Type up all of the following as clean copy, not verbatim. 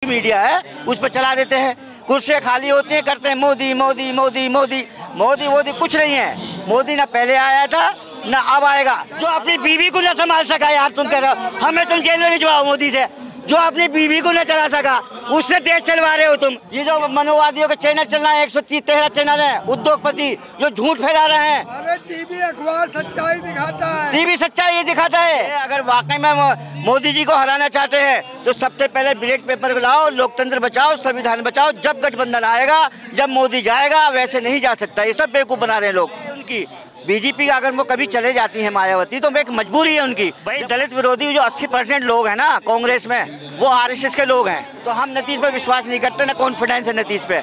Media है उस पर चला देते हैं, कुर्सियाँ खाली होती हैं, करते हैं मोदी मोदी मोदी मोदी मोदी मोदी। कुछ नहीं है, मोदी ना पहले आया था ना अब आएगा। जो अपनी बीवी को ना संभाल सका, यार तुम कह रहे हो हमें तुम जेल में भिजवाओ मोदी से, जो अपनी बीवी को न चला सका उससे देश चलवा रहे हो तुम। ये जो मनोवादियों के चैनल चल रहा है, 113 चैनल है, उद्योगपति जो झूठ फैला रहे हैं। अरे टीवी अखबार सच्चाई दिखाता है, टीवी सच्चाई दिखाता है। अगर वाकई में मोदी जी को हराना चाहते हैं तो सबसे पहले बैलेट पेपर लाओ, लोकतंत्र बचाओ, संविधान बचाओ। जब गठबंधन आएगा, जब मोदी जाएगा, वैसे नहीं जा सकता। ये सब बेवकूफ बना रहे हैं लोग। उनकी बीजेपी का अगर वो कभी चले जाती है मायावती, तो एक मजबूरी है उनकी। भाई दलित विरोधी जो 80% लोग हैं ना कांग्रेस में, वो आरएसएस के लोग हैं। तो हम नीतीश पे विश्वास नहीं करते, ना कॉन्फिडेंस है नीतीश पे।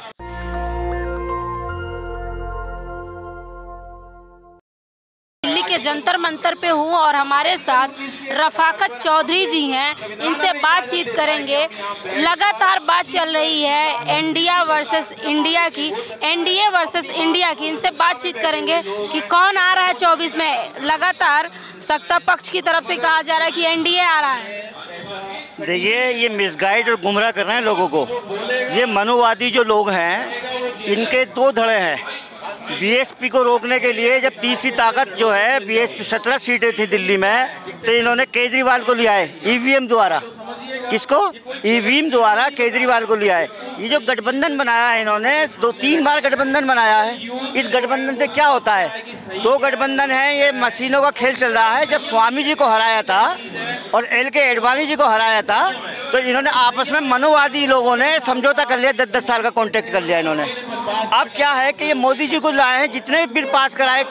दिल्ली के जंतर मंतर पे हूँ और हमारे साथ रफाकत चौधरी जी हैं, इनसे बातचीत करेंगे। लगातार बात चल रही है एनडीए वर्सेस इंडिया की, इनसे बातचीत करेंगे कि कौन आ रहा है 24 में। लगातार सत्ता पक्ष की तरफ से कहा जा रहा है कि एनडीए आ रहा है। देखिए, ये मिसगाइड और गुमराह कर रहे हैं लोगों को। ये मनोवादी जो लोग हैं, इनके दो धड़े हैं। बीएसपी को रोकने के लिए जब तीसरी ताकत जो है, बीएसपी 17 सीटें थी दिल्ली में, तो इन्होंने केजरीवाल को लिया है ईवीएम द्वारा। किसको? ईवीएम द्वारा केजरीवाल को लिया है। ये जो गठबंधन बनाया है इन्होंने, 2-3 बार गठबंधन बनाया है। इस गठबंधन से क्या होता है? 2 गठबंधन है, ये मशीनों का खेल चल रहा है। जब स्वामी जी को हराया था और LK आडवाणी जी को हराया था, तो इन्होंने आपस में मनोवादी लोगों ने समझौता कर लिया, 10-10 साल का कॉन्ट्रैक्ट कर लिया इन्होंने। अब क्या है कि ये मोदी जी को लाए हैं, जितने बिल पास कराए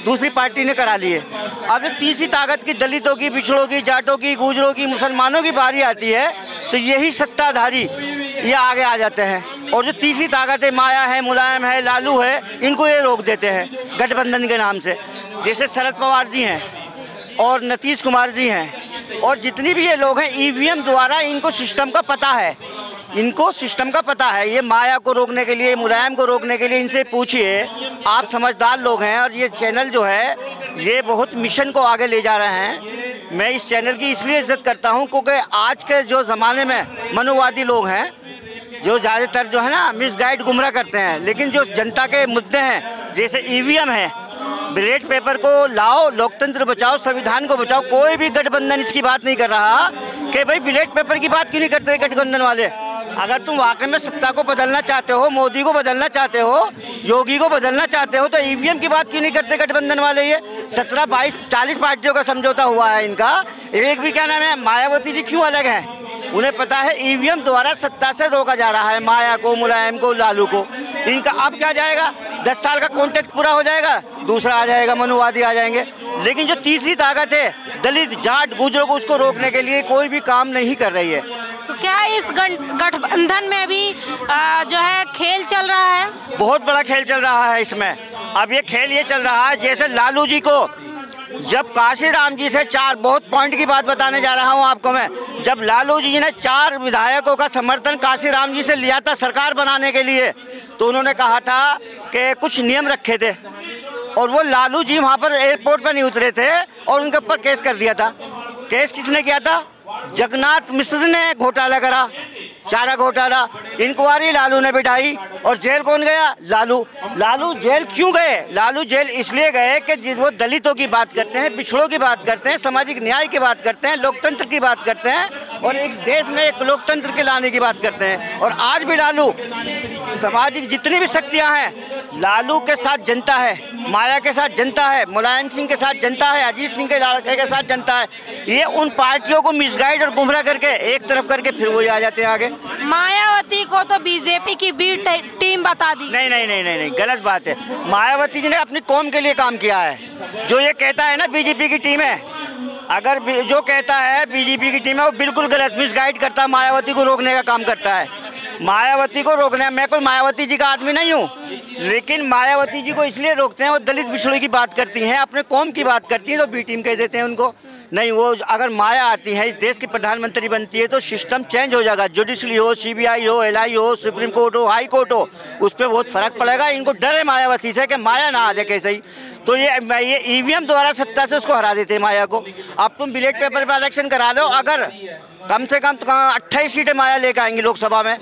दूसरी पार्टी ने करा लिए। अब जब तीसरी ताकत की दलितों की, पिछड़ों की, जाटों की, गुजरों की, मुसलमानों की बारी आती है, तो यही सत्ताधारी ये आगे आ जाते हैं। और जो तीसरी ताकत है, माया है, मुलायम है, लालू है, इनको ये रोक देते हैं गठबंधन के नाम से। जैसे शरद पवार जी हैं और नीतीश कुमार जी हैं और जितनी भी ये लोग हैं, ईवीएम द्वारा इनको सिस्टम का पता है। इनको सिस्टम का पता है। ये माया को रोकने के लिए, मुलायम को रोकने के लिए इनसे पूछिए। आप समझदार लोग हैं और ये चैनल जो है, ये बहुत मिशन को आगे ले जा रहे हैं। मैं इस चैनल की इसलिए इज्जत करता हूं क्योंकि आज के जो ज़माने में मनोवादी लोग हैं, जो ज़्यादातर जो है ना मिसगाइड गुमराह करते हैं, लेकिन जो जनता के मुद्दे हैं, जैसे ईवीएम है, बैलेट पेपर को लाओ, लोकतंत्र बचाओ, संविधान को बचाओ। कोई भी गठबंधन इसकी बात नहीं कर रहा कि भाई बैलेट पेपर की बात क्यों नहीं करते गठबंधन वाले। अगर तुम वाकई में सत्ता को बदलना चाहते हो, मोदी को बदलना चाहते हो, योगी को बदलना चाहते हो, तो ईवीएम की बात क्यों नहीं करते गठबंधन वाले। ये 17, 22, 40 पार्टियों का समझौता हुआ है इनका। एक भी क्या नाम है, मायावती जी क्यों अलग हैं? उन्हें पता है ईवीएम द्वारा सत्ता से रोका जा रहा है माया को, मुलायम को, लालू को। इनका अब क्या जाएगा, 10 साल का कॉन्ट्रैक्ट पूरा हो जाएगा, दूसरा आ जाएगा, मनोवादी आ जाएंगे। लेकिन जो तीसरी ताकत है, दलित, जाट, गुजरों को, उसको रोकने के लिए कोई भी काम नहीं कर रही है। तो क्या इस गठबंधन में भी जो है खेल चल रहा है? बहुत बड़ा खेल चल रहा है इसमें। अब ये खेल ये चल रहा है, जैसे लालू जी को जब काशीराम जी से 4 बहुत पॉइंट की बात बताने जा रहा हूँ आपको मैं। जब लालू जी ने 4 विधायकों का समर्थन काशीराम जी से लिया था सरकार बनाने के लिए, तो उन्होंने कहा था कि कुछ नियम रखे थे, और वो लालू जी वहाँ पर एयरपोर्ट पर नहीं उतरे थे और उनके ऊपर केस कर दिया था। केस किसने किया था? जगन्नाथ मिश्र ने घोटाला करा, चारा घोटाला। इंक्वायरी लालू ने बिठाई और जेल कौन गया? लालू। लालू जेल क्यों गए? लालू जेल इसलिए गए कि वो दलितों की बात करते हैं, पिछड़ों की बात करते हैं, सामाजिक न्याय की बात करते हैं, लोकतंत्र की बात करते हैं और इस देश में एक लोकतंत्र के लाने की बात करते हैं। और आज भी लालू, सामाजिक जितनी भी शक्तियाँ हैं, लालू के साथ जनता है, माया के साथ जनता है, मुलायम सिंह के साथ जनता है, अजीत सिंह के लड़के के साथ जनता है। ये उन पार्टियों को मिसगाइड और गुमराह करके एक तरफ करके फिर वही आ जाते हैं आगे। मायावती को तो बीजेपी की बी टीम बता दी। नहीं नहीं नहीं नहीं नहीं, गलत बात है। मायावती जी ने अपनी कौम के लिए काम किया है। जो ये कहता है ना बीजेपी की टीम है, अगर जो कहता है बीजेपी की टीम है, वो बिल्कुल गलत, मिसगाइड करता है, मायावती को रोकने का काम करता है। मायावती को रोकने, मैं कोई मायावती जी का आदमी नहीं हूँ, लेकिन मायावती जी को इसलिए रोकते हैं, वो दलित पिछड़ों की बात करती हैं, अपने कौम की बात करती हैं, तो बी टीम कह देते हैं उनको। नहीं, वो अगर माया आती है, इस देश की प्रधानमंत्री बनती है, तो सिस्टम चेंज हो जाएगा। जुडिशरी हो, CBI हो, LI हो, सुप्रीम कोर्ट हो, हाई कोर्ट हो, उस पर बहुत फर्क पड़ेगा। इनको डर है मायावती से कि माया ना आ जाए कैसे ही। तो ये ईवीएम द्वारा सत्ता से उसको हरा देते हैं माया को। अब तुम बैलेट पेपर पर इलेक्शन करा लो, अगर कम से कम 28 सीटें माया लेकर आएंगी लोकसभा में।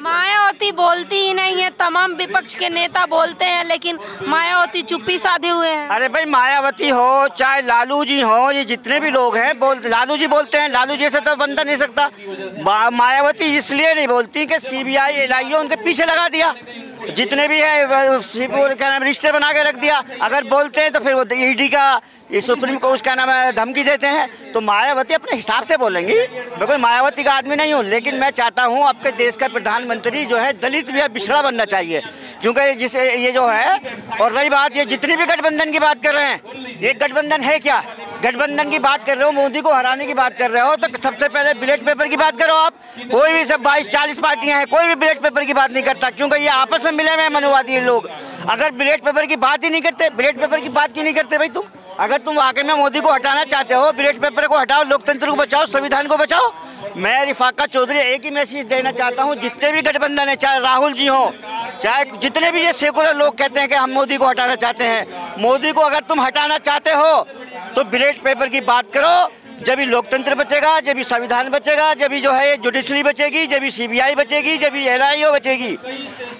मायावती बोलती ही नहीं है, तमाम विपक्ष के नेता बोलते हैं, लेकिन मायावती चुप्पी साधे हुए हैं। अरे भाई, मायावती हो चाहे लालू जी हो, ये जितने भी लोग हैं लालू जी बोलते हैं, लालू जी से तो बनता नहीं सकता। मायावती इसलिए नहीं बोलती कि CBI LIO उनके पीछे लगा दिया, जितने भी है क्या नाम रिश्ते बना के रख दिया। अगर बोलते हैं तो फिर वो ED का सुप्रीम कोर्ट का नाम है धमकी देते हैं। तो मायावती अपने हिसाब से बोलेंगी। मैं कोई मायावती का आदमी नहीं हूँ, लेकिन मैं चाहता हूँ आपके देश का प्रधानमंत्री जो है दलित भी पिछड़ा बनना चाहिए, क्योंकि जिसे ये जो है। और रही बात ये जितनी भी गठबंधन की बात कर रहे हैं, ये गठबंधन है क्या? गठबंधन की बात कर रहे हो, मोदी को हराने की बात कर रहे हो, तो सबसे पहले बैलेट पेपर की बात करो आप। कोई भी सब 22-40 पार्टियां हैं, कोई भी बैलेट पेपर की बात नहीं करता, क्योंकि ये आपस में मिले हुए हैं मनुवादी लोग। अगर बैलेट पेपर की बात ही नहीं करते, बैलेट पेपर की बात क्यों नहीं करते भाई तुम? अगर तुम वाकई में मोदी को हटाना चाहते हो, बैलेट पेपर को हटाओ, लोकतंत्र को बचाओ, संविधान को बचाओ। मैं रफाकत चौधरी एक ही मैसेज देना चाहता हूँ, जितने भी गठबंधन है, चाहे राहुल जी हो, चाहे जितने भी ये सेकुलर लोग कहते हैं कि हम मोदी को हटाना चाहते हैं, मोदी को अगर तुम हटाना चाहते हो तो बैलेट पेपर की बात करो। जब ही लोकतंत्र बचेगा, जब ही संविधान बचेगा, जब ही जो है जुडिशरी बचेगी, जब ही CBI बचेगी, जब ही LIO बचेगी।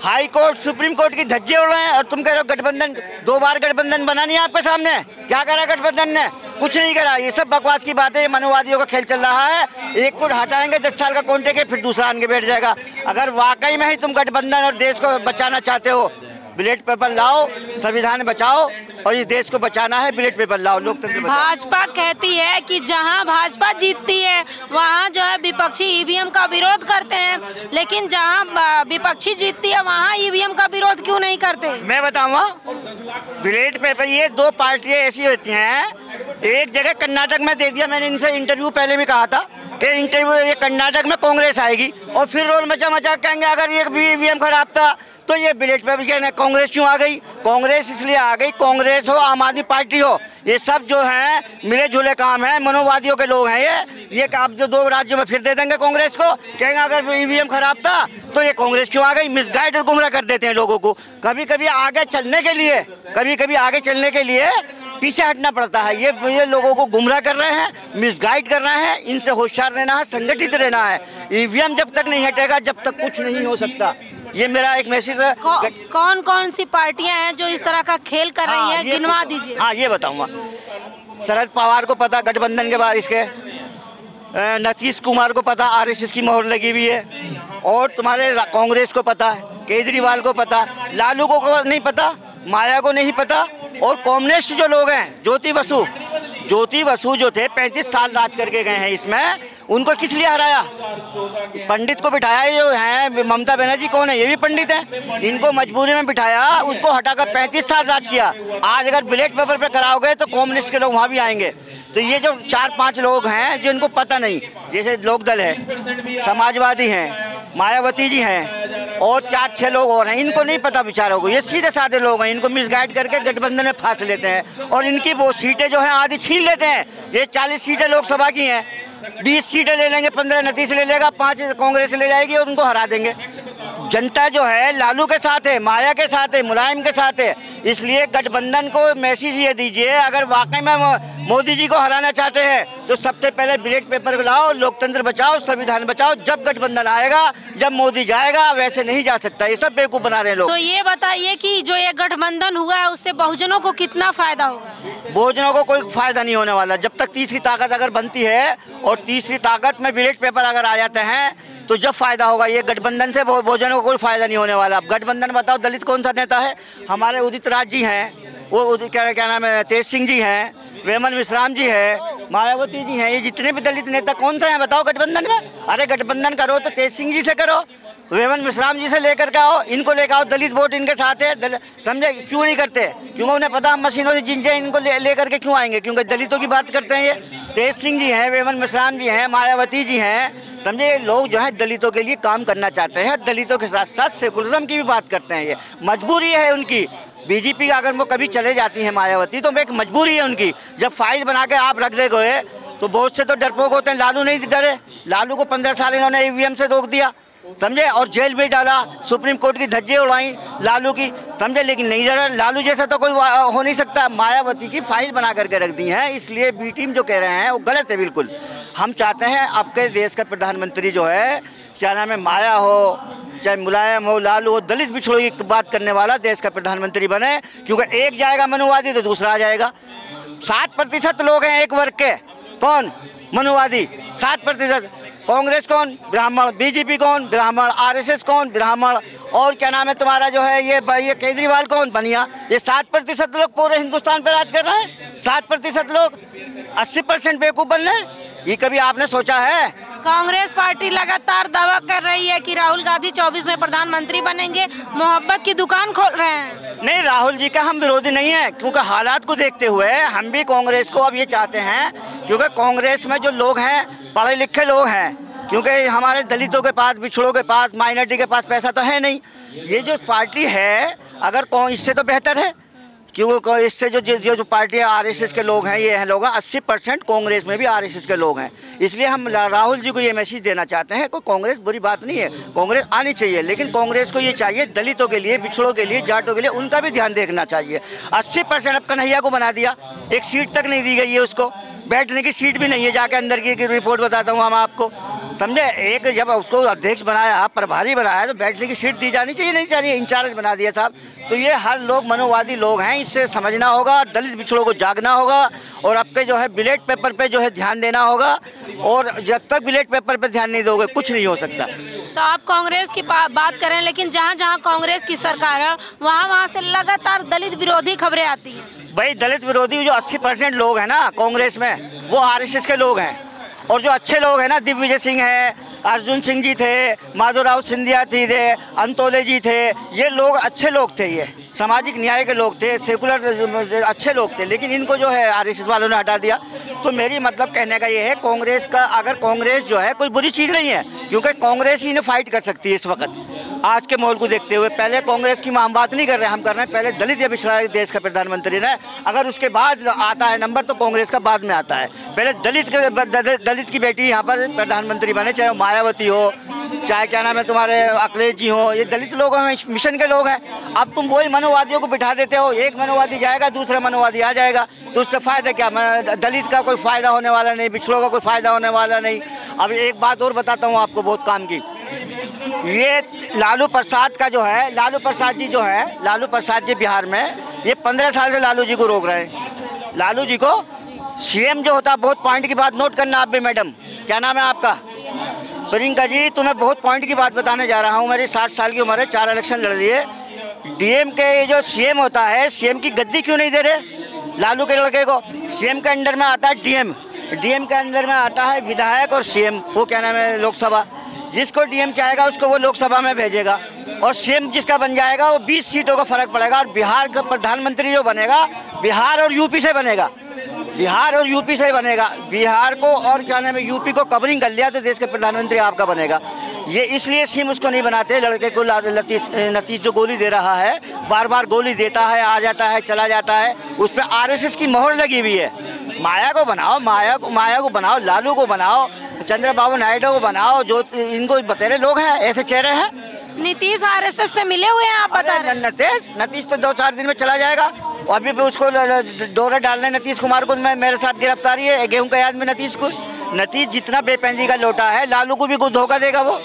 हाई कोर्ट सुप्रीम कोर्ट की धज्जे उड़ रहे हैं और तुम कह रहे हो गठबंधन। 2 बार गठबंधन बना नहीं आपके सामने, क्या करा गठबंधन ने? कुछ नहीं करा। ये सब बकवास की बात है, मनुवादियों का खेल चल रहा है। एक को हटाएंगे 10 साल का कॉन्ट्रैक्ट है, फिर दूसरा आन के बैठ जाएगा। अगर वाकई में ही तुम गठबंधन और देश को बचाना चाहते हो, बैलेट पेपर लाओ, संविधान बचाओ और इस देश को बचाना है, बैलेट पेपर लाओ, लोकतंत्र बचाओ। भाजपा कहती है कि जहां भाजपा जीतती है वहां जो है विपक्षी EVM का विरोध करते हैं, लेकिन जहां विपक्षी जीतती है वहां EVM का विरोध क्यों नहीं करते? मैं बताऊंगा। बैलेट पेपर, ये 2 पार्टियां ऐसी होती हैं। एक जगह कर्नाटक में दे दिया, मैंने इनसे इंटरव्यू पहले भी कहा था कि ये कर्नाटक में कांग्रेस आएगी और फिर रोल मचा कहेंगे अगर ये EVM खराब था तो ये बैलेट पेपर क्या कांग्रेस क्यों आ गई? कांग्रेस इसलिए आ गई, कांग्रेस हो, आम आदमी पार्टी हो, ये सब जो है मिले जुले काम है, मनोवादियों के लोग हैं ये आप जो 2 राज्यों में फिर दे देंगे कांग्रेस को, कहेंगे अगर EVM खराब था तो ये कांग्रेस क्यों आ गई? मिसगाइड और गुमराह कर देते हैं लोगों को। कभी कभी आगे चलने के लिए पीछे हटना पड़ता है। ये लोगों को गुमराह कर रहे हैं, मिसगाइड कर रहे हैं। इनसे होशियार रहना है, संगठित रहना है। EVM जब तक नहीं हटेगा जब तक कुछ नहीं हो सकता। ये मेरा एक मैसेज है। कौन कौन सी पार्टियां हैं जो इस तरह का खेल कर रही हैं, गिनवा दीजिए। हाँ, ये बताऊंगा। शरद पवार को पता गठबंधन के बाद, इसके नीतीश कुमार को पता RSS की मोहर लगी हुई है, और तुम्हारे कांग्रेस को पता है, केजरीवाल को पता, लालू को नहीं पता, माया को नहीं पता, और कम्युनिस्ट जो लोग हैं, ज्योति बसु जो थे 35 साल राज करके गए हैं इसमें, उनको किस लिए हराया? पंडित को बिठाया। ये जो है ममता बनर्जी कौन है? ये भी पंडित हैं। इनको मजबूरी में बिठाया, उसको हटाकर 35 साल राज किया। आज अगर बैलेट पेपर पे कराओगे तो कम्युनिस्ट के लोग वहाँ भी आएंगे। तो ये जो 4-5 लोग हैं जिनको पता नहीं, जैसे लोकदल है, समाजवादी हैं, मायावती जी हैं और 4-6 लोग और हैं, इनको नहीं पता बेचारों को। ये सीधे साधे लोग हैं, इनको मिसगाइड करके गठबंधन में फांस लेते हैं और इनकी वो सीटें जो हैं आधी छीन लेते हैं। ये 40 सीटें लोकसभा की हैं, 20 सीटें ले लेंगे, 15 नीतीश ले लेगा, 5 कांग्रेस ले जाएगी और उनको हरा देंगे। जनता जो है लालू के साथ है, माया के साथ है, मुलायम के साथ है। इसलिए गठबंधन को मैसेज ये दीजिए, अगर वाकई में मोदी जी को हराना चाहते हैं तो सबसे पहले बैलेट पेपर लाओ, लोकतंत्र बचाओ, संविधान बचाओ। जब गठबंधन आएगा, जब मोदी जाएगा, वैसे नहीं जा सकता। ये सब बेवकूफ बना रहे लोग। तो ये बताइए कि जो ये गठबंधन हुआ है उससे बहुजनों को कितना फायदा होगा? बहुजनों को कोई फायदा नहीं होने वाला। जब तक तीसरी ताकत अगर बनती है और तीसरी ताकत में बैलेट पेपर अगर आ जाते हैं तो जब फायदा होगा। ये गठबंधन से बहुजनों को कोई फायदा नहीं होने वाला। गठबंधन बताओ, दलित कौन सा नेता है? हमारे उदित राज जी हैं, वो क्या नाम है, तेज सिंह जी हैं, वेमन विश्राम जी है, मायावती जी हैं। ये जितने भी दलित नेता कौन सा है बताओ गठबंधन में? अरे गठबंधन करो तो तेज सिंह जी से करो, वेमन विश्राम जी से लेकर के आओ, इनको लेकर आओ। दलित वोट इनके साथ है, समझे? क्यों नहीं करते? क्योंकि उन्हें पता हम मशीनों से जिनसे इनको लेकर के क्यों आएंगे? क्योंकि दलितों की बात करते हैं। ये तेज सिंह जी हैं, वेमन विश्राम जी हैं, मायावती जी हैं, समझे? लोग जो है दलितों के लिए काम करना चाहते हैं, दलितों के साथ साथ सेकुलरिज्म की भी बात करते हैं। ये मजबूरी है उनकी। बीजेपी का अगर वो कभी चले जाती है मायावती तो एक मजबूरी है उनकी। जब फाइल बना के आप रख देंगे तो बहुत से तो डरपोक होते हैं। लालू नहीं डरे, लालू को 15 साल इन्होंने EVM से रोक दिया। समझे, और जेल में डाला, सुप्रीम कोर्ट की धज्जे उड़ाई लालू की, समझे, लेकिन नहीं डरा। लालू जैसा तो कोई हो नहीं सकता। मायावती की फाइल बना करके रख दी है, इसलिए बी टीम जो कह रहे हैं वो गलत है बिल्कुल। हम चाहते हैं आपके देश का प्रधानमंत्री जो है, क्या नाम है, माया हो चाहे मुलायम हो, लालू हो, दलित पिछड़ों की बात करने वाला देश का प्रधानमंत्री बने, क्योंकि एक जाएगा मनुवादी तो दूसरा आ जाएगा। 7% लोग हैं एक वर्ग के, कौन, मनुवादी 7%। कांग्रेस कौन, ब्राह्मण, बीजेपी कौन, ब्राह्मण, आरएसएस कौन, ब्राह्मण, और क्या नाम है तुम्हारा जो है ये केजरीवाल कौन, बनिया। ये 7% लोग पूरे हिंदुस्तान पर राज कर रहे हैं। 7% लोग, 80% बेवकूफ़ बन रहे हैं। ये कभी आपने सोचा है? कांग्रेस पार्टी लगातार दावा कर रही है कि राहुल गांधी 24 में प्रधानमंत्री बनेंगे, मोहब्बत की दुकान खोल रहे हैं। नहीं, राहुल जी का हम विरोधी नहीं है, क्योंकि हालात को देखते हुए हम भी कांग्रेस को अब ये चाहते हैं, क्योंकि कांग्रेस में जो लोग हैं पढ़े लिखे लोग हैं, क्योंकि हमारे दलितों के पास, पिछड़ों के पास, माइनॉरिटी के पास पैसा तो है नहीं। ये जो पार्टी है अगर इससे तो बेहतर है, क्योंकि इससे जो पार्टी है, आरएसएस के लोग हैं, ये हैं लोग 80% कांग्रेस में भी आरएसएस के लोग हैं। इसलिए हम राहुल जी को ये मैसेज देना चाहते हैं, कोई कांग्रेस बुरी बात नहीं है, कांग्रेस आनी चाहिए, लेकिन कांग्रेस को ये चाहिए दलितों के लिए, पिछड़ों के लिए, जाटों के लिए, उनका भी ध्यान देखना चाहिए। 80% अब कन्हैया को बना दिया, एक सीट तक नहीं दी गई है उसको, बैठने की सीट भी नहीं है, जाके अंदर की रिपोर्ट बताता हूँ हम आपको, समझे। एक जब उसको अध्यक्ष बनाया, प्रभारी बनाया, तो बैठने की सीट दी जानी चाहिए, नहीं चाहिए, इंचार्ज बना दिया साहब। तो ये हर लोग मनोवादी लोग हैं, इससे समझना होगा, दलित पिछड़ों को जागना होगा, और आपके जो है बैलेट पेपर पे जो है ध्यान देना होगा, और जब तक बैलेट पेपर पे ध्यान नहीं दोगे कुछ नहीं हो सकता। तो आप कांग्रेस की बात करें, लेकिन जहाँ जहाँ कांग्रेस की सरकार है वहाँ से लगातार दलित विरोधी खबरें आती हैं। भाई दलित विरोधी जो 80% लोग हैं ना कांग्रेस में, वो आरएसएस के लोग हैं, और जो अच्छे लोग हैं ना, दिग्विजय सिंह है, अर्जुन सिंह जी थे, माधवराव सिंधिया थे, अंतोले जी थे, ये लोग अच्छे लोग थे, ये सामाजिक न्याय के लोग थे, सेकुलर अच्छे लोग थे, लेकिन इनको जो है आरएसएस वालों ने हटा दिया। तो मेरी मतलब कहने का ये है, कांग्रेस का अगर कांग्रेस जो है कोई बुरी चीज़ नहीं है, क्योंकि कांग्रेस ही ने फाइट कर सकती है इस वक्त आज के माहौल को देखते हुए। पहले कांग्रेस की हम बात नहीं कर रहे, हम कर रहे हैं पहले दलित या पिछड़ा देश का प्रधानमंत्री ने, अगर उसके बाद आता है नंबर तो कांग्रेस का बाद में आता है। पहले दलित की बेटी यहाँ पर प्रधानमंत्री बने, चाहे मायावती हो, चाहे क्या नाम है तुम्हारे अखिलेश जी हो, ये दलित लोग हैं, मिशन के लोग हैं। अब तुम वही मनोवादियों को बिठा देते हो, एक मनोवादी जाएगा, दूसरा मनोवादी आ जाएगा, तो उससे फ़ायदा क्या? दलित का कोई फ़ायदा होने वाला नहीं, पिछड़ों का कोई फ़ायदा होने वाला नहीं। अब एक बात और बताता हूँ आपको बहुत काम की, ये लालू प्रसाद का जो है, लालू प्रसाद जी जो है, लालू प्रसाद जी बिहार में ये 15 साल से लालू जी को रोक रहे हैं। लालू जी को सीएम जो होता है, बहुत पॉइंट की बात नोट करना आप भी मैडम, क्या नाम है आपका? प्रियंका जी, तुम्हें बहुत पॉइंट की बात बताने जा रहा हूँ। मेरी 60 साल की उम्र है, 4 इलेक्शन लड़ लिए। डीएम के जो सीएम होता है, सीएम की गद्दी क्यों नहीं दे रहे लालू के लड़के को? सीएम के अंडर में आता है डीएम, डीएम के अंदर में आता है विधायक और सीएम, वो क्या नाम है लोकसभा। जिसको डीएम चाहेगा उसको वो लोकसभा में भेजेगा, और सीएम जिसका बन जाएगा वो 20 सीटों का फर्क पड़ेगा। और बिहार का प्रधानमंत्री जो बनेगा, बिहार और यूपी से बनेगा, बिहार और यूपी से बनेगा। बिहार को और क्या नाम है यूपी को कवरिंग कर लिया तो देश के प्रधानमंत्री आपका बनेगा। ये इसलिए सीएम उसको नहीं बनाते, लड़के को नतीश जो गोली दे रहा है, बार बार गोली देता है, आ जाता है, चला जाता है, उस पर आरएसएस की मोहर लगी हुई है। माया को बनाओ, माया को बनाओ, लालू को बनाओ, चंद्रबाबू नायडू को बनाओ, जो इनको बतेरे लोग हैं, ऐसे चेहरे हैं। नीतीश आरएसएस से मिले हुए हैं आप बता रहे हैं? नतीश तो 2-4 दिन में चला जाएगा। अभी भी उसको डोरे डालने नीतीश कुमार को मेरे साथ गिरफ्तारी है, गेहूं का याद में नीतीश को। नतीश जितना बेपैंदी का लोटा है, लालू को भी कुछ धोखा देगा वो।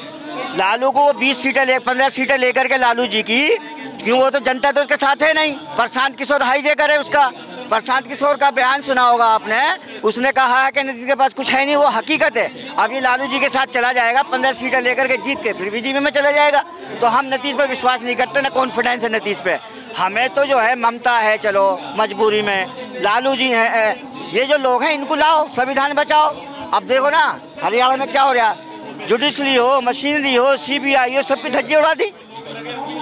लालू को 20 सीटें 15 सीटें लेकर के लालू जी की, क्यों? वो तो जनता तो उसके साथ है नहीं। प्रशांत किशोर हाईजेकर है उसका। प्रशांत किशोर का बयान सुना होगा आपने, उसने कहा है कि नीतीश के पास कुछ है नहीं, वो हकीकत है। अब ये लालू जी के साथ चला जाएगा, 15 सीटें लेकर के जीत के फिर बीजेपी में चला जाएगा। तो हम नीतीश पर विश्वास नहीं करते, ना कॉन्फिडेंस है नीतीश पे। हमें तो जो है ममता है, चलो मजबूरी में, लालू जी हैं, ये जो लोग हैं इनको लाओ, संविधान बचाओ। अब देखो ना हरियाणा में क्या हो रहा है, जुडिशरी हो, मशीनरी हो, सीबीआई हो, सबकी धज्जी उड़ा दी,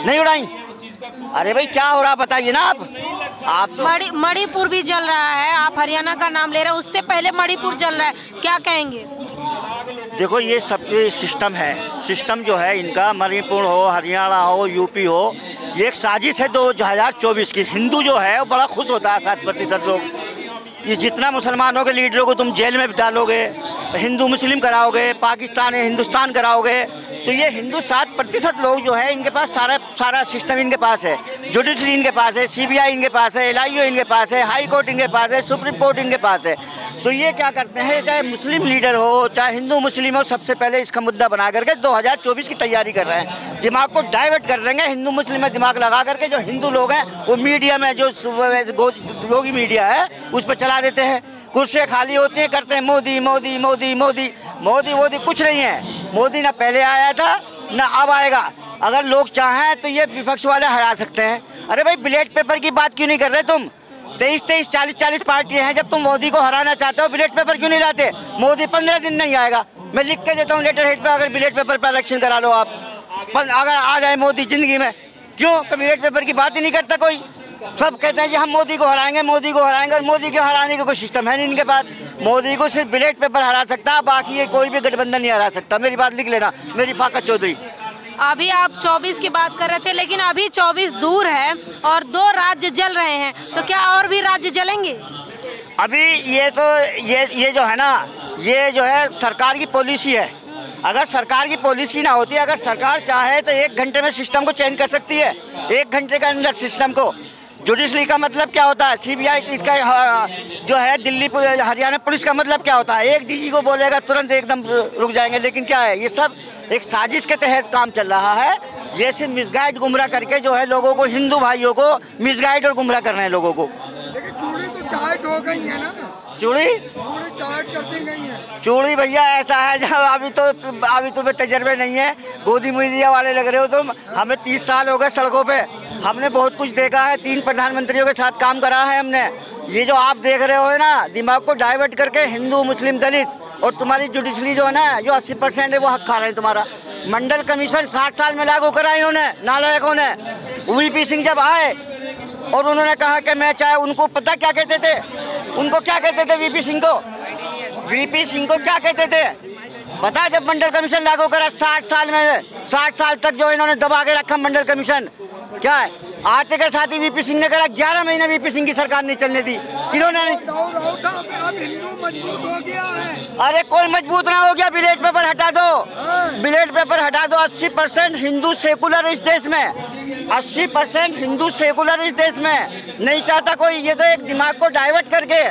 नहीं उड़ाई? अरे भाई क्या हो रहा बताइए ना आप तो... मणिपुर भी जल रहा है, आप हरियाणा का नाम ले रहे हैं, उससे पहले मणिपुर जल रहा है, क्या कहेंगे? देखो ये सब सिस्टम है, सिस्टम जो है इनका, मणिपुर हो, हरियाणा हो, यूपी हो, ये एक साजिश है 2024 की। हिंदू जो है वो बड़ा खुश होता है, 7% लोग। ये जितना मुसलमानों के लीडरों को तुम जेल में डालोगे, हिंदू मुस्लिम कराओगे, पाकिस्तान हिंदुस्तान कराओगे, तो ये हिंदू 7% लोग जो है इनके पास सारा सिस्टम इनके पास है, जुडिशरी इनके पास है, CBI इनके पास है, LIO इनके पास है, हाई कोर्ट इनके पास है, सुप्रीम कोर्ट इनके पास है। तो ये क्या करते हैं, चाहे मुस्लिम लीडर हो चाहे हिंदू मुस्लिम हो, सबसे पहले इसका मुद्दा बना करके 2024 की तैयारी कर रहे हैं, दिमाग को डाइवर्ट कर देंगे। हिंदू मुस्लिम में दिमाग लगा करके जो हिंदू लोग हैं वो मीडिया में जो भी मीडिया है उस पर चला देते हैं, कुर्सियाँ खाली होती हैं, करते हैं मोदी मोदी मोदी मोदी मोदी मोदी। कुछ नहीं है, मोदी ना पहले आया था ना अब आएगा। अगर लोग चाहें तो ये विपक्ष वाले हरा सकते हैं। अरे भाई बैलेट पेपर की बात क्यों नहीं कर रहे तुम? 23 40 पार्टियां हैं, जब तुम मोदी को हराना चाहते हो बैलेट पेपर क्यों नहीं लाते? मोदी 15 दिन नहीं आएगा, मैं लिख के देता हूँ लेटर हेड पे, अगर बैलेट पेपर पर इलेक्शन करा लो आप, अगर आ जाए मोदी जिंदगी में। क्यों? बैलेट पेपर की बात ही नहीं करता कोई। सब कहते हैं जी हम मोदी को हराएंगे, मोदी को हराएंगे, और मोदी को हराने का कोई सिस्टम है नहीं इनके पास। मोदी को सिर्फ बैलेट पेपर हरा सकता, बाकी ये कोई भी गठबंधन नहीं हरा सकता। मेरी बात लिख लेना, मेरी फाकत चौधरी। अभी आप 24 की बात कर रहे थे, लेकिन अभी 24 दूर है और 2 राज्य जल रहे हैं, तो क्या और भी राज्य जलेंगे? अभी ये तो ये जो है ना, ये जो है सरकार की पॉलिसी है। अगर सरकार की पॉलिसी ना होती, अगर सरकार चाहे तो 1 घंटे में सिस्टम को चेंज कर सकती है, 1 घंटे के अंदर सिस्टम को। जुडिशरी का मतलब क्या होता है, CBI इसका जो है दिल्ली हरियाणा पुलिस का मतलब क्या होता है, एक DG को बोलेगा तुरंत एकदम रुक जाएंगे। लेकिन क्या है, ये सब एक साजिश के तहत काम चल रहा है। ये सिर्फ मिसगाइड गुमराह करके जो है लोगों को, हिंदू भाइयों को मिसगाइड और गुमराह कर रहे हैं लोगों को। लेकिन चूड़ी तो टाइट हो गई है ना, चूड़ी टाइट कर दी गई है। चूड़ी भैया ऐसा है, जब अभी तुम्हें तजर्बे नहीं है, गोदी मीडिया वाले लग रहे हो तुम। हमें 30 साल हो गए सड़कों पे, हमने बहुत कुछ देखा है, 3 प्रधानमंत्रियों के साथ काम करा है हमने। ये जो आप देख रहे हो ना, दिमाग को डाइवर्ट करके हिंदू मुस्लिम दलित, और तुम्हारी जुडिशरी जो है ना, जो 80% है वो हक खा रहे हैं तुम्हारा। मंडल कमीशन 60 साल में लागू करा इन्होंने, नालायकों ने। VP सिंह जब आए और उन्होंने कहा कि मैं चाहे, उनको पता क्या कहते थे, उनको क्या कहते थे VP सिंह को? VP सिंह को क्या कहते थे पता? जब मंडल कमीशन लागू करा 60 साल में, 60 साल तक जो इन्होंने दबा के रखा मंडल कमीशन, क्या है आते के साथ ही VP सिंह ने करा, 11 महीने VP सिंह की सरकार नहीं चलने दी। किन्होंने? अब हिंदू मजबूत हो गया है। अरे कोई मजबूत ना हो गया, बैलेट पेपर हटा दो, बैलेट पेपर हटा दो। 80% हिंदू सेकुलर इस देश में, 80% हिंदू सेकुलर इस देश में नहीं चाहता कोई। ये तो एक दिमाग को डाइवर्ट करके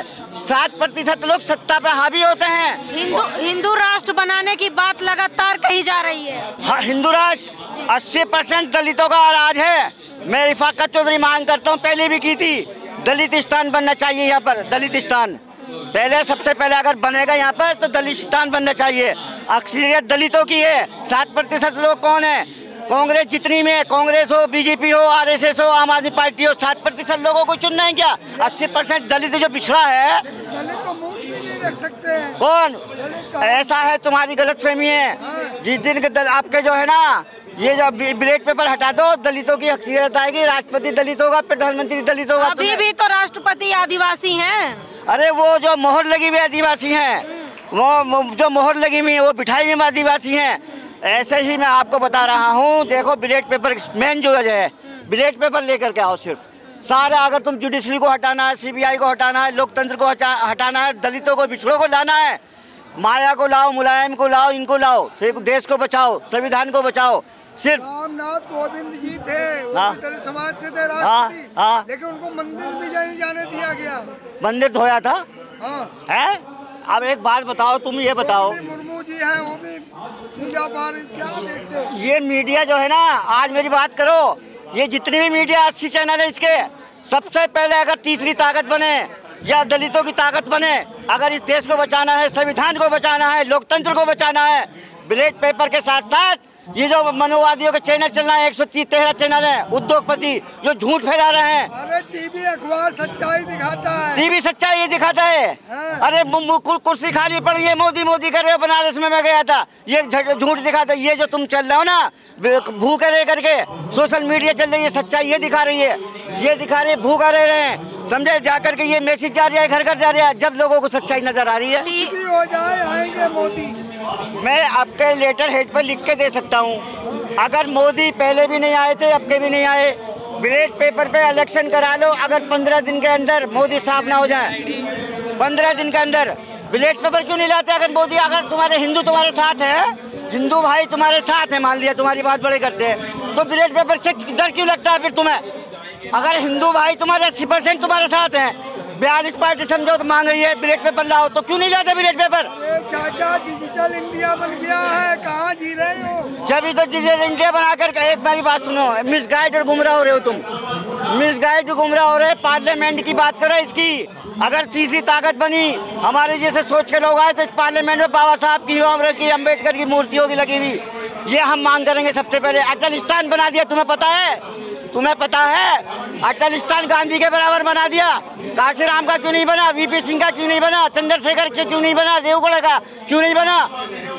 7% लोग सत्ता पे हावी होते हैं। हिंदू राष्ट्र बनाने की बात लगातार कही जा रही है। हाँ, हिंदू राष्ट्र 80% दलितों का राज है। मैं रिफाकत चौधरी मांग करता हूँ, पहले भी की थी, दलित स्थान बनना चाहिए यहाँ पर। दलित स्थान पहले, सबसे पहले अगर बनेगा यहाँ पर तो दलित स्थान बनना चाहिए। अक्सरियत दलितों की है। 7% लोग कौन है? कांग्रेस जितनी में, कांग्रेस हो, BJP हो, RSS हो, आम आदमी पार्टी हो, 7% लोगों को चुनना है क्या? 80% दलित जो पिछड़ा है, दलित तो मुंह भी नहीं रख सकते हैं। कौन? ऐसा है, तुम्हारी गलतफहमी है। जिस दिन के आपके जो है ना, ये जब बैलेट पेपर हटा दो, दलितों की अक्सरियत आएगी, राष्ट्रपति दलित होगा, प्रधानमंत्री दलित होगा। अभी भी तो राष्ट्रपति आदिवासी हैं। अरे वो जो मोहर लगी हुई आदिवासी हैं, वो जो मोहर लगी हुई है वो बिठाई हुई आदिवासी हैं। ऐसे ही मैं आपको बता रहा हूँ, देखो बैलेट पेपर मेन जो है, बैलेट पेपर लेकर के आओ सिर्फ सारे। अगर तुम जुडिशरी को हटाना है, CBI को हटाना है, लोकतंत्र को हटाना है, दलितों को, पिछड़ों को लाना है, माया को लाओ, मुलायम को लाओ, इनको लाओ, देश को बचाओ, संविधान को बचाओ। सिर्फ रामनाथ कोविंद जी थे, दलित समाज से थे राष्ट्रपति, लेकिन उनको मंदिर भी नहीं जाने दिया गया। मंदिर धोया था? है? अब एक बात बताओ, तुम ये बताओ, मुर्मू जी हैं, वो भी पूजा पाठ क्या देखते हो? ये मीडिया जो है ना, आज मेरी बात करो, ये जितनी भी मीडिया 80 चैनल है इसके, सबसे पहले अगर तीसरी ताकत बने या दलितों की ताकत बने, अगर इस देश को बचाना है, संविधान को बचाना है, लोकतंत्र को बचाना है, बैलेट पेपर के साथ साथ ये जो मनोवादियों के चैनल चल रहा है, 113 चैनल है, उद्योगपति जो झूठ फैला रहे हैं। अरे टीवी अखबार सच्चाई दिखाता है, टीवी सच्चाई दिखाता है। अरे कुर्सी खाली पड़ी है, मोदी मोदी कर रहे हो, बनारस में मैं गया था, ये झूठ दिखाता है। ये जो तुम चल रहे हो ना, भूखे रह करके सोशल मीडिया चल रही है, सच्चाई ये दिखा रही है, ये दिखा रही है, भूखा रह रहे हैं, समझे? जाकर के ये मैसेज जा रहा है, घर घर जा रहा है, जब लोगों को सच्चाई नजर आ रही है। कुछ भी हो जाए, आएंगे मोदी। मैं आपके लेटर हेड पर लिख के दे सकता हूँ, अगर मोदी पहले भी नहीं आए थे, अब के भी नहीं आए, बैलेट पेपर पे इलेक्शन करा लो। अगर 15 दिन के अंदर मोदी साफ ना हो जाए, 15 दिन के अंदर बैलेट पेपर क्यों नहीं लाते? अगर मोदी, अगर तुम्हारे हिंदू तुम्हारे साथ है, हिंदू भाई तुम्हारे साथ है, मान लिया तुम्हारी बात बड़े करते हैं, तो बैलेट पेपर से डर क्यों लगता है फिर तुम्हें? अगर हिंदू भाई तुम्हारे 80% तुम्हारे साथ हैं, 42 पार्टी समझौता मांग रही है बैलेट पेपर लाओ, तो क्यों नहीं जाते बैलेट पेपर? चाचा डिजिटल इंडिया बन गया है, कहाँ जी रहे हो? जब तो डिजिटल इंडिया बनाकर, एक मेरी बात सुनो, मिसगाइड और गुमराह हो रहे हो तुम, मिसगाइड और गुमराह हो रहे। पार्लियामेंट की बात करो इसकी, अगर तीसरी ताकत बनी, हमारे जैसे सोच के लोग आए तो इस पार्लियामेंट में बाबा साहब की, अम्बेडकर की मूर्ति होगी लगी हुई, ये हम मांग करेंगे। सबसे पहले अटलिस्तान बना दिया, तुम्हें पता है? तुम्हें पता है अटलिस्तान गांधी के बराबर बना दिया। काशीराम का क्यों नहीं बना? वीपी सिंह का क्यों नहीं बना? चंद्रशेखर का क्यों नहीं बना? देवगौड़ा का क्यों नहीं बना?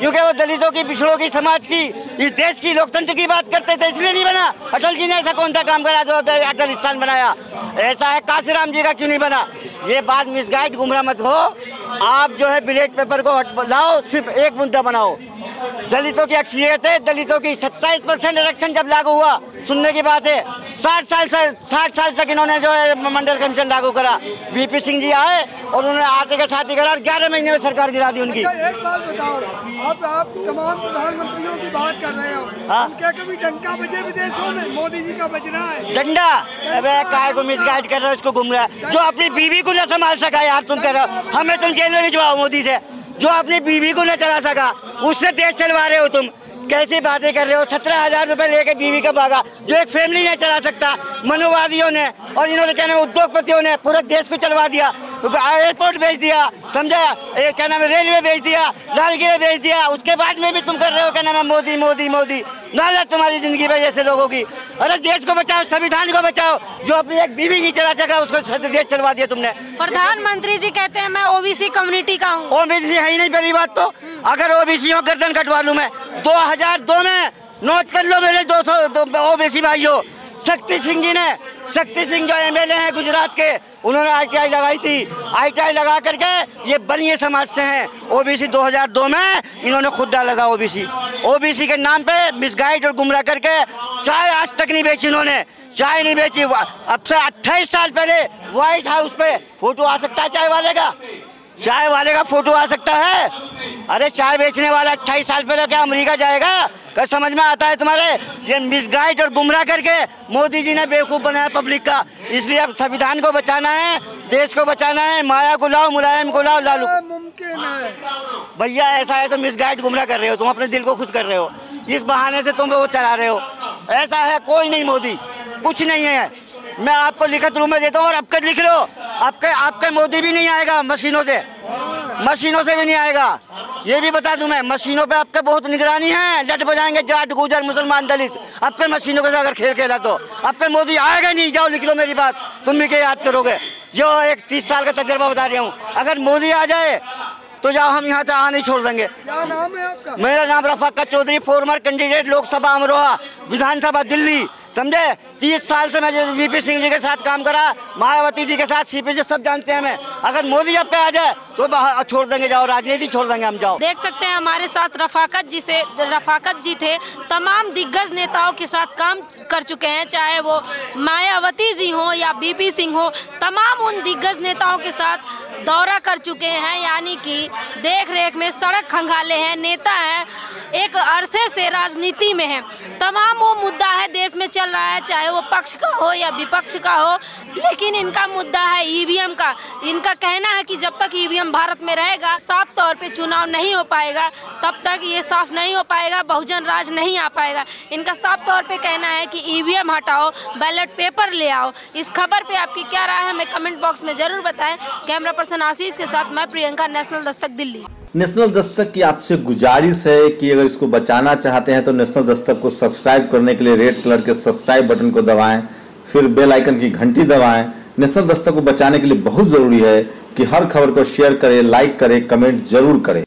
क्योंकि वो दलितों की, पिछड़ों की, समाज की, इस देश की लोकतंत्र की बात करते थे, इसलिए नहीं बना। अटल जी ने ऐसा कौन सा काम करा जो अटलिस्तान बनाया? ऐसा है काशीराम जी का क्यों नहीं बना? ये बात मिसगाइड, गुमराह मत हो। आप जो है बैलेट पेपर को लाओ, सिर्फ एक मुद्दा बनाओ। दलितों की अक्सरियत है, दलितों की 27% आरक्षण जब लागू हुआ, सुनने की बात है। 60 साल तक इन्होंने जो है मंडल कमीशन लागू करा। वीपी सिंह जी आए और उन्होंने आते के साथ ही करा और 11 महीने में सरकार गिरा दी उनकी। एक बात बताओ, आप तमाम प्रधानमंत्रियों की बात कर रहे हो, क्या कभी डंका बजे विदेशों में? मोदी जी का बजना है डंडा। अबे काय को मिसगाइड कर रहे हो, इसको गुमराह, जो अपनी बीवी को न संभाल सका यार, तुम कह रहे हो हमें तुम जेल में भिजवाओ मोदी से, जो अपनी बीवी को न चला सका उससे देश चलवा रहे हो तुम। कैसी बातें कर रहे हो? 17,000 रुपए लेके बीवी का भागा, जो एक फैमिली नहीं चला सकता। मनुवादियों ने और इन्होंने क्या नाम उद्योगपतियों ने पूरे देश को चलवा दिया, एयरपोर्ट बेच दिया, समझा? क्या नाम है, रेलवे बेच दिया, लाल किले बेच दिया। उसके बाद में भी तुम कर रहे हो क्या नाम है, मोदी मोदी मोदी। लालच तुम्हारी जिंदगी में जैसे लोगों की। अरे देश को बचाओ, संविधान को बचाओ। जो अपनी एक बीवी नहीं चला सका उसको देश चलवा दिया तुमने। प्रधानमंत्री जी कहते हैं मैं ओबीसी कम्युनिटी का हूँ। ओबीसी है ही नहीं पहली बात तो। अगर ओबीसी हो गर्दन कटवा लूं मैं। 2002 में नोट कर लो मेरे 200 ओबीसी भाइयों। शक्ति सिंह जी ने, शक्ति सिंह जो एमएलए हैं गुजरात के, उन्होंने ITI लगाई थी। ITI लगा करके ये बनिए समाज से हैं। ओबीसी 2002 में इन्होंने खुद डाला था। ओबीसी के नाम पे मिसगाइड और गुमराह करके चाय आज तक नहीं बेची इन्होंने, चाय नहीं बेची। अब से 28 साल पहले व्हाइट हाउस पे फोटो आ सकता है चाय वाले का? चाय वाले का फोटो आ सकता है? अरे चाय बेचने वाला 28 साल पहले क्या अमेरिका जाएगा? क्या समझ में आता है तुम्हारे? ये मिसगाइड और गुमराह करके मोदी जी ने बेवकूफ़ बनाया पब्लिक का। इसलिए अब संविधान को बचाना है, देश को बचाना है। माया को लाओ, मुलायम को लाओ, लालू मुमकिन है भैया। ऐसा है तो मिसगाइड गुमराह कर रहे हो तुम, अपने दिल को खुश कर रहे हो। इस बहाने से तुम वो चला रहे हो। ऐसा है कोई नहीं मोदी, कुछ नहीं है। मैं आपको लिखित रूप में देता हूँ और अब लिख लो। आपके मोदी भी नहीं आएगा मशीनों से भी नहीं आएगा। ये भी बता दूं मैं, मशीनों पे आपके बहुत निगरानी है। लट बजाएंगे जाट, गुजर, मुसलमान, दलित। आपके मशीनों के साथ अगर खेल खेला तो आपके मोदी आएगा नहीं। जाओ लिख लो मेरी बात, तुम भी क्या याद करोगे? जो एक 30 साल का तजर्बा बता रहा हूँ, अगर मोदी आ जाए तो जाओ, हम यहाँ से आ नहीं छोड़ देंगे। क्या नाम है आपका? मेरा नाम रफाकत चौधरी, फॉर्मर कैंडिडेट लोकसभा अमरोहा, विधानसभा दिल्ली। समझे? 30 साल से मैं वीपी सिंह जी के साथ काम करा, मायावती जी के साथ, सीपी जी सब जानते हैं मैं। अगर मोदी अब आ जाए तो छोड़ देंगे, जाओ राजनीति छोड़ देंगे हम। जाओ। देख सकते हैं हमारे साथ रफाकत जी थे। तमाम दिग्गज नेताओं के साथ काम कर चुके हैं, चाहे वो मायावती जी हो या वीपी सिंह हो। तमाम उन दिग्गज नेताओं के साथ दौरा कर चुके हैं, यानी कि देख रेख में सड़क खंगाले हैं, नेता हैं, एक अरसे से राजनीति में है। तमाम वो मुद्दा है देश में चल रहा है, चाहे वो पक्ष का हो या विपक्ष का हो, लेकिन इनका मुद्दा है ईवीएम का। इनका कहना है कि जब तक ईवीएम भारत में रहेगा, साफ तौर पे चुनाव नहीं हो पाएगा, तब तक ये साफ नहीं हो पाएगा, बहुजन राज नहीं आ पाएगा। इनका साफ तौर पे कहना है कि ईवीएम हटाओ, बैलेट पेपर ले आओ। इस खबर पे आपकी क्या राय है हमें कमेंट बॉक्स में जरूर बताएं। कैमरा पर्सन आशीष के साथ मैं प्रियंका, नेशनल दस्तक दिल्ली। नेशनल दस्तक की आपसे गुजारिश है कि अगर इसको बचाना चाहते हैं तो नेशनल दस्तक को सब्सक्राइब करने के लिए रेड कलर के सब्सक्राइब बटन को दबाएं, फिर बेल आइकन की घंटी दबाएं। नेशनल दस्तक को बचाने के लिए बहुत जरूरी है कि हर खबर को शेयर करें, लाइक करें, कमेंट जरूर करें।